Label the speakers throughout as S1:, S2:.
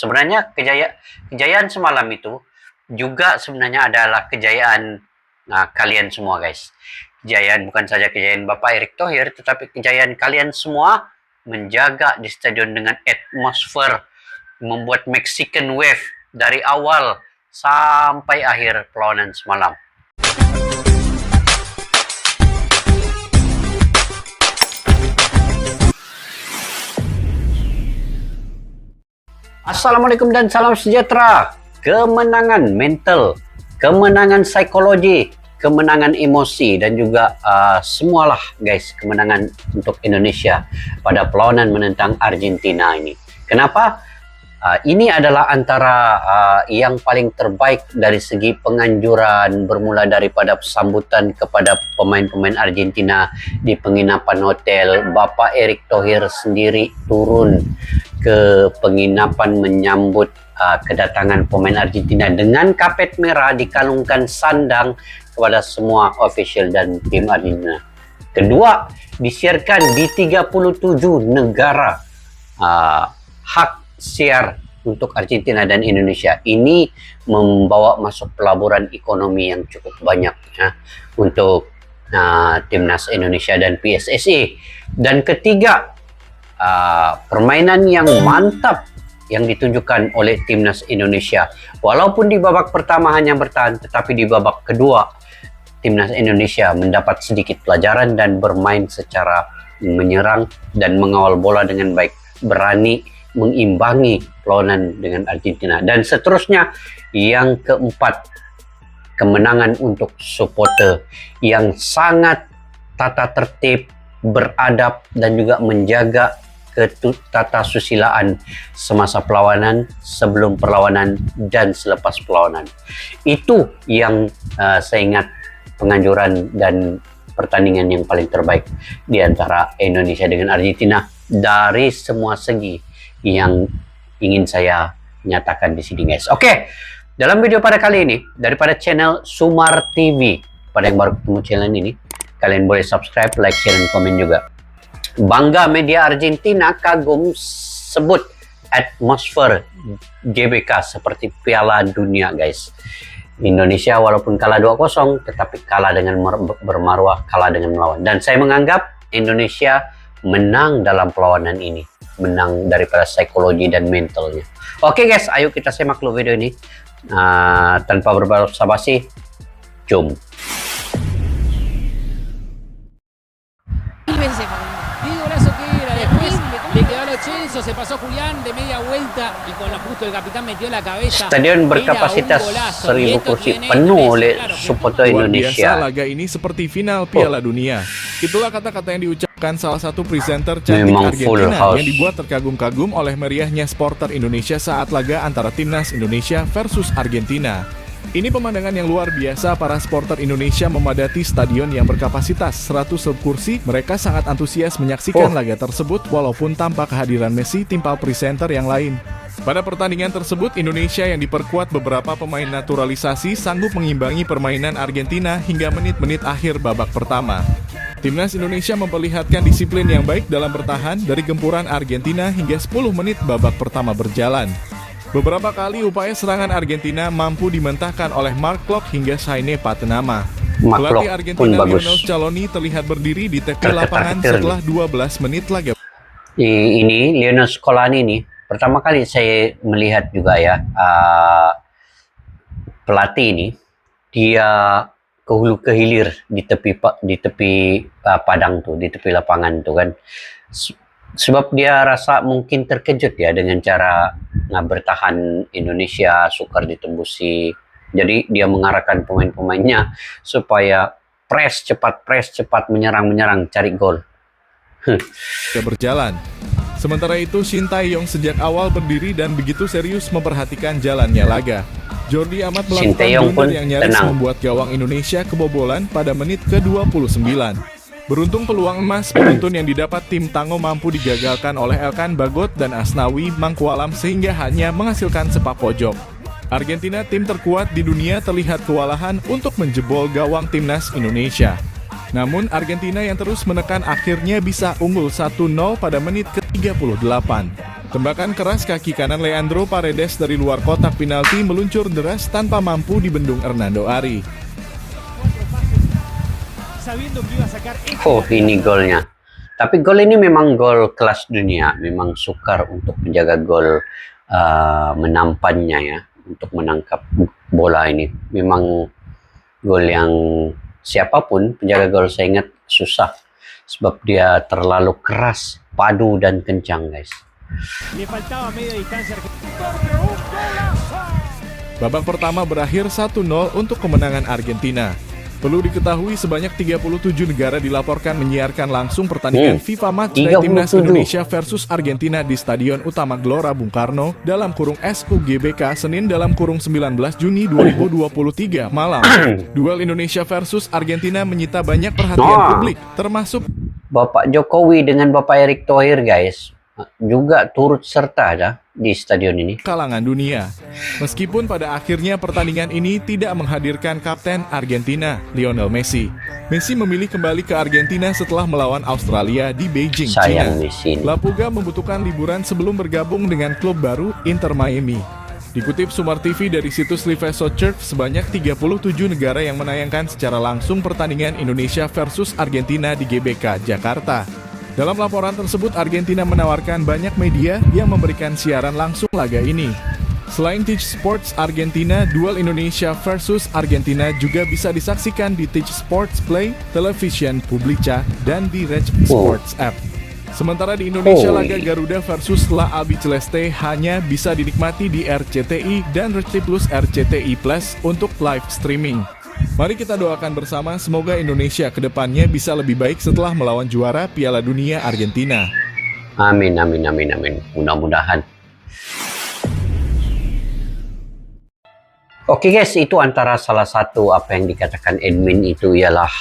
S1: Sebenarnya kejayaan semalam itu juga sebenarnya adalah kejayaan kalian semua, guys. Kejayaan bukan saja kejayaan Bapak Erick Thohir, tetapi kejayaan kalian semua menjaga di stadion dengan atmosfer, membuat Mexican Wave dari awal sampai akhir perlawanan semalam. Assalamualaikum dan salam sejahtera. Kemenangan mental, kemenangan psikologi, kemenangan emosi, dan juga semualah guys, kemenangan untuk Indonesia pada perlawanan menentang Argentina ini. Kenapa? Ini adalah antara yang paling terbaik dari segi penganjuran, bermula daripada sambutan kepada pemain-pemain Argentina di penginapan hotel. Bapak Erick Thohir sendiri turun ke penginapan menyambut kedatangan pemain Argentina dengan kapet merah, dikalungkan sandang kepada semua official dan tim Argentina. Kedua, disiarkan di 37 negara hak siar untuk Argentina dan Indonesia. Ini membawa masuk pelaburan ekonomi yang cukup banyak ya, untuk timnas Indonesia dan PSSI. Dan ketiga, permainan yang mantap yang ditunjukkan oleh timnas Indonesia. Walaupun di babak pertama hanya bertahan, tetapi di babak kedua timnas Indonesia mendapat sedikit pelajaran dan bermain secara menyerang dan mengawal bola dengan baik, berani mengimbangi perlawanan dengan Argentina. Dan seterusnya, yang keempat, kemenangan untuk supporter yang sangat tata tertib, beradab, dan juga menjaga tata susilaan semasa perlawanan, sebelum perlawanan, dan selepas perlawanan. Itu yang saya ingat penganjuran dan pertandingan yang paling terbaik di antara Indonesia dengan Argentina dari semua segi yang ingin saya nyatakan di sini, guys. Oke, dalam video pada kali ini daripada channel Sumar TV, pada yang baru ketemu channel ini, kalian boleh subscribe, like, share, dan komen juga. Bangga media Argentina kagum sebut atmosfer GBK seperti Piala Dunia, guys. Indonesia walaupun kalah 2-0, tetapi kalah dengan bermaruah, kalah dengan melawan. Dan saya menganggap Indonesia menang dalam perlawanan ini, menang daripada psikologi dan mentalnya. Oke guys, ayo kita simak dulu video ini tanpa berbasa-basi. Jom. Stadion berkapasitas 1000 kursi penuh oleh supporter Indonesia.
S2: Biasa laga ini seperti final Piala Dunia. Itulah kata-kata yang diucapkan salah satu presenter cantik Argentina yang dibuat terkagum-kagum oleh meriahnya supporter Indonesia saat laga antara timnas Indonesia versus Argentina. Ini pemandangan yang luar biasa. Para supporter Indonesia memadati stadion yang berkapasitas 100 kursi. Mereka sangat antusias menyaksikan laga tersebut walaupun tanpa kehadiran Messi timpal presenter yang lain. Pada pertandingan tersebut, Indonesia yang diperkuat beberapa pemain naturalisasi sanggup mengimbangi permainan Argentina hingga menit-menit akhir babak pertama. Timnas Indonesia memperlihatkan disiplin yang baik dalam bertahan dari gempuran Argentina hingga 10 menit babak pertama berjalan. Beberapa kali upaya serangan Argentina mampu dimentahkan oleh Mark Klok hingga Saine Patenama. Pelatih Argentina Lionel Scaloni terlihat berdiri di tepi lapangan setelah 12 menit laga.
S1: Ini Lionel Scaloni ini pertama kali saya melihat juga ya, pelatih ini dia ke hulu ke hilir di tepi padang tuh, di tepi lapangan tuh kan. Sebab dia rasa mungkin terkejut ya dengan cara bertahan Indonesia, sukar ditembusi. Jadi dia mengarahkan pemain-pemainnya supaya press cepat, menyerang, cari gol.
S2: Berjalan. Sementara itu Shin Tae-yong sejak awal berdiri dan begitu serius memperhatikan jalannya laga. Jordi Amat melakukan blunder yang nyaris membuat gawang Indonesia kebobolan pada menit ke-29. Beruntung peluang emas beruntun yang didapat tim Tango mampu digagalkan oleh Elkan Bagot dan Asnawi Mangkualam sehingga hanya menghasilkan sepak pojok. Argentina, tim terkuat di dunia, terlihat kewalahan untuk menjebol gawang timnas Indonesia. Namun Argentina yang terus menekan akhirnya bisa unggul 1-0 pada menit ke-38. Tembakan keras kaki kanan Leandro Paredes dari luar kotak penalti meluncur deras tanpa mampu dibendung Hernando Ari.
S1: Oh, ini golnya. Tapi gol ini memang gol kelas dunia. Memang sukar untuk menjaga gol menampannya ya. Untuk menangkap bola ini. Memang gol yang siapapun penjaga gol saya ingat susah. Sebab dia terlalu keras, padu dan kencang guys.
S2: Babak pertama berakhir 1-0 untuk kemenangan Argentina. Perlu diketahui sebanyak 37 negara dilaporkan menyiarkan langsung pertandingan FIFA Matchday Timnas Indonesia versus Argentina di Stadion Utama Gelora Bung Karno dalam kurung SUGBK Senin dalam kurung 19 Juni 2023 malam. Duel Indonesia versus Argentina menyita banyak perhatian publik, termasuk
S1: Bapak Jokowi dengan Bapak Erick Thohir guys juga turut serta ada di stadion ini.
S2: Kalangan dunia. Meskipun pada akhirnya pertandingan ini tidak menghadirkan kapten Argentina, Lionel Messi. Messi memilih kembali ke Argentina setelah melawan Australia di Beijing, China. La Puga membutuhkan liburan sebelum bergabung dengan klub baru Inter Miami. Dikutip Sumar TV dari situs Live Soccer, sebanyak 37 negara yang menayangkan secara langsung pertandingan Indonesia versus Argentina di GBK, Jakarta. Dalam laporan tersebut, Argentina menawarkan banyak media yang memberikan siaran langsung laga ini. Selain Teach Sports Argentina, duel Indonesia versus Argentina juga bisa disaksikan di Teach Sports Play, Television Publica, dan di Reg Sports App. Sementara di Indonesia, laga Garuda versus La Albiceleste hanya bisa dinikmati di RCTI dan RCTI Plus RCTI Plus untuk live streaming. Mari kita doakan bersama semoga Indonesia ke depannya bisa lebih baik setelah melawan juara Piala Dunia Argentina.
S1: Amin, amin, amin, amin. Mudah-mudahan. Oke guys, itu antara salah satu apa yang dikatakan admin itu ialah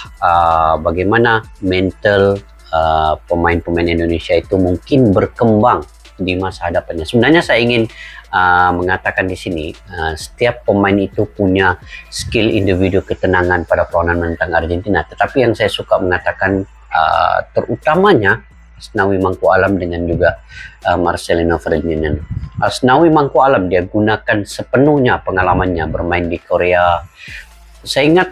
S1: bagaimana mental pemain-pemain Indonesia itu mungkin berkembang di masa hadapannya. Sebenarnya saya ingin mengatakan di sini setiap pemain itu punya skill individu ketenangan pada perlawanan menentang Argentina. Tetapi yang saya suka mengatakan terutamanya Asnawi Mangku Alam dengan juga Marcelino Ferdinand. Asnawi Mangku Alam dia gunakan sepenuhnya pengalamannya bermain di Korea. Saya ingat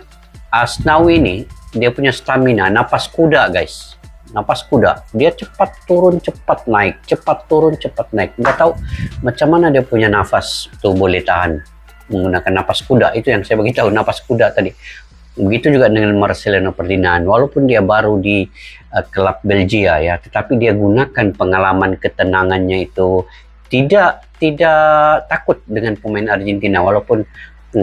S1: Asnawi ini dia punya stamina napas kuda guys. Napas kuda, dia cepat turun cepat naik, cepat turun cepat naik. Nggak tahu macam mana dia punya nafas tuh boleh tahan menggunakan napas kuda. Itu yang saya beritahu, napas kuda tadi. Begitu juga dengan Marcelino Ferdinand, walaupun dia baru di klub Belgia ya, tetapi dia gunakan pengalaman ketenangannya itu tidak takut dengan pemain Argentina, walaupun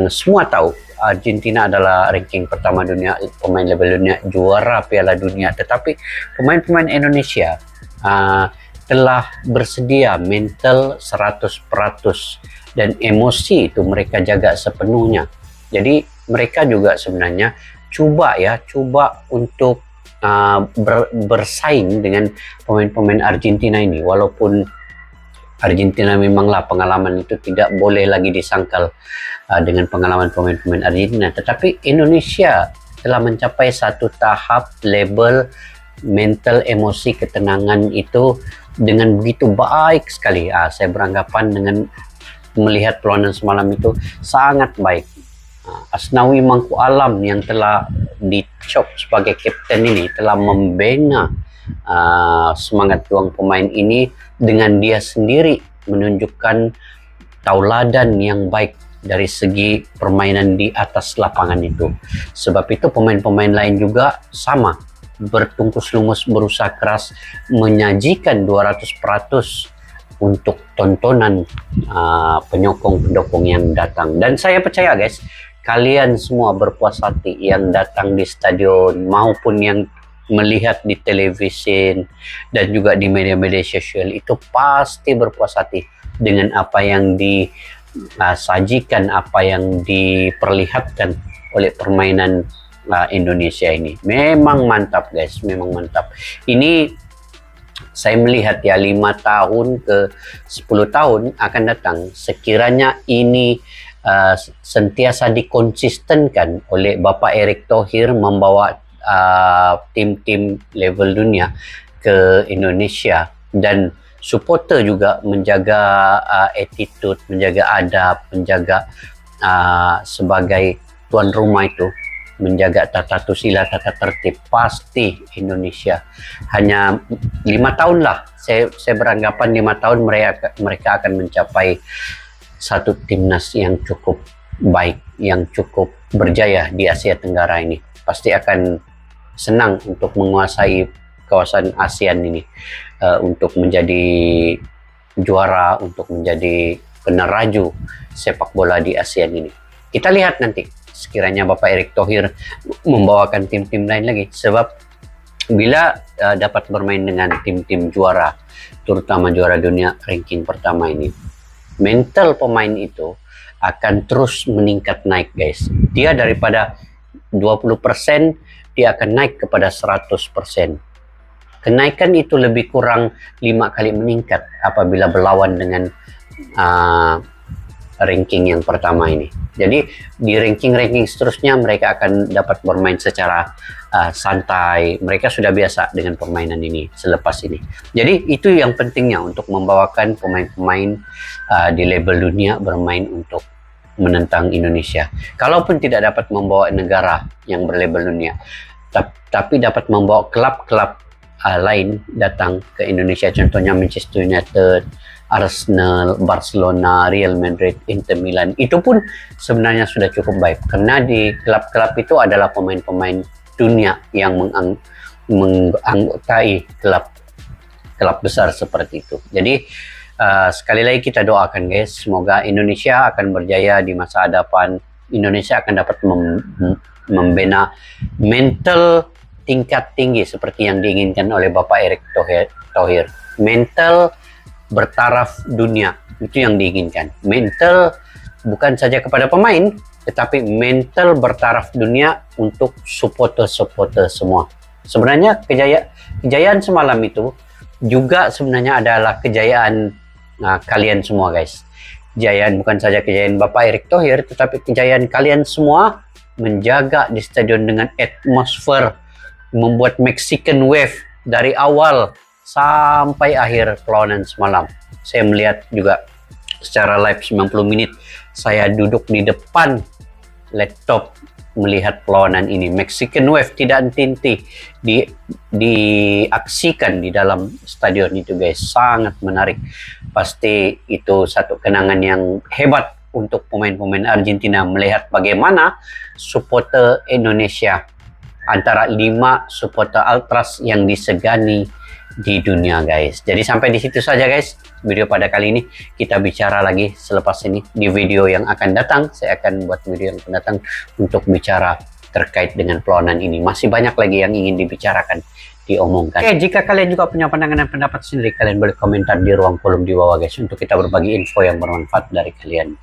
S1: semua tahu Argentina adalah ranking pertama dunia, pemain level dunia, juara Piala Dunia. Tetapi pemain-pemain Indonesia telah bersedia mental 100% dan emosi itu mereka jaga sepenuhnya. Jadi mereka juga sebenarnya coba untuk bersaing dengan pemain-pemain Argentina ini. Walaupun Argentina memanglah pengalaman itu tidak boleh lagi disangkal dengan pengalaman pemain-pemain Argentina, tetapi Indonesia telah mencapai satu tahap level mental emosi ketenangan itu dengan begitu baik sekali. Saya beranggapan dengan melihat perlawanan semalam itu sangat baik. Asnawi Mangku Alam yang telah dicop sebagai kapten ini telah membina semangat juang pemain ini dengan dia sendiri menunjukkan tauladan yang baik dari segi permainan di atas lapangan itu. Sebab itu pemain-pemain lain juga sama, bertungkus lumus berusaha keras menyajikan 200% untuk tontonan penyokong-pendukung yang datang. Dan saya percaya guys, kalian semua berpuas hati yang datang di stadion maupun yang melihat di televisi dan juga di media-media sosial itu pasti berpuas hati dengan apa yang disajikan, apa yang diperlihatkan oleh permainan Indonesia ini. Memang mantap guys, memang mantap. Ini saya melihat ya 5 tahun ke 10 tahun akan datang, sekiranya ini sentiasa dikonsistenkan oleh Bapak Erick Thohir membawa tim-tim level dunia ke Indonesia dan supporter juga menjaga attitude, menjaga adab, menjaga sebagai tuan rumah itu, menjaga tata tusila, tata tertib, pasti Indonesia hanya 5 tahun lah. Saya beranggapan 5 tahun mereka akan mencapai satu timnas yang cukup baik, yang cukup berjaya di Asia Tenggara ini. Pasti akan senang untuk menguasai kawasan ASEAN ini, untuk menjadi juara, untuk menjadi peneraju sepak bola di ASEAN ini. Kita lihat nanti sekiranya Bapak Erick Thohir membawakan tim-tim lain lagi, sebab bila dapat bermain dengan tim-tim juara, terutama juara dunia ranking pertama ini, mental pemain itu akan terus meningkat naik guys. Dia daripada 20% dia akan naik kepada 100%. Kenaikan itu lebih kurang 5 kali meningkat apabila berlawan dengan ranking yang pertama ini. Jadi di ranking-ranking seterusnya mereka akan dapat bermain secara santai. Mereka sudah biasa dengan permainan ini selepas ini. Jadi itu yang pentingnya untuk membawakan pemain-pemain di level dunia bermain untuk menentang Indonesia. Kalaupun tidak dapat membawa negara yang berlabel dunia, tapi dapat membawa klub-klub lain datang ke Indonesia, contohnya Manchester United, Arsenal, Barcelona, Real Madrid, Inter Milan, itu pun sebenarnya sudah cukup baik karena di klub-klub itu adalah pemain-pemain dunia yang menganggotai klub besar seperti itu. Jadi sekali lagi kita doakan guys, semoga Indonesia akan berjaya di masa hadapan. Indonesia akan dapat membina mental tingkat tinggi seperti yang diinginkan oleh Bapak Erick Thohir. Mental bertaraf dunia, itu yang diinginkan. Mental bukan saja kepada pemain, tetapi mental bertaraf dunia untuk supporter-supporter semua. Sebenarnya kejayaan semalam itu juga sebenarnya adalah kejayaan kalian semua guys. Kejayaan bukan saja kejayaan Bapak Erick Thohir, tetapi kejayaan kalian semua menjaga di stadion dengan atmosfer, membuat Mexican wave dari awal sampai akhir perlawanan semalam. Saya melihat juga secara live 90 menit. Saya duduk di depan laptop melihat perlawanan ini. Mexican wave tidak henti-henti diaksikan di dalam stadion itu guys. Sangat menarik. Pasti itu satu kenangan yang hebat untuk pemain-pemain Argentina melihat bagaimana supporter Indonesia, antara 5 supporter ultras yang disegani di dunia guys. Jadi sampai di situ saja guys video pada kali ini. Kita bicara lagi selepas ini di video yang akan datang. Saya akan buat video yang akan datang untuk bicara terkait dengan perlawanan ini. Masih banyak lagi yang ingin dibicarakan, diomongkan. Oke, jika kalian juga punya pandangan dan pendapat sendiri, kalian boleh komentar di ruang kolom di bawah guys, untuk kita berbagi info yang bermanfaat dari kalian.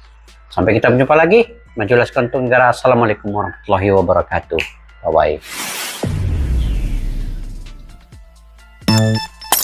S1: Sampai kita berjumpa lagi. Majulah Sekantong Negara. Assalamualaikum warahmatullahi wabarakatuh. Bye bye.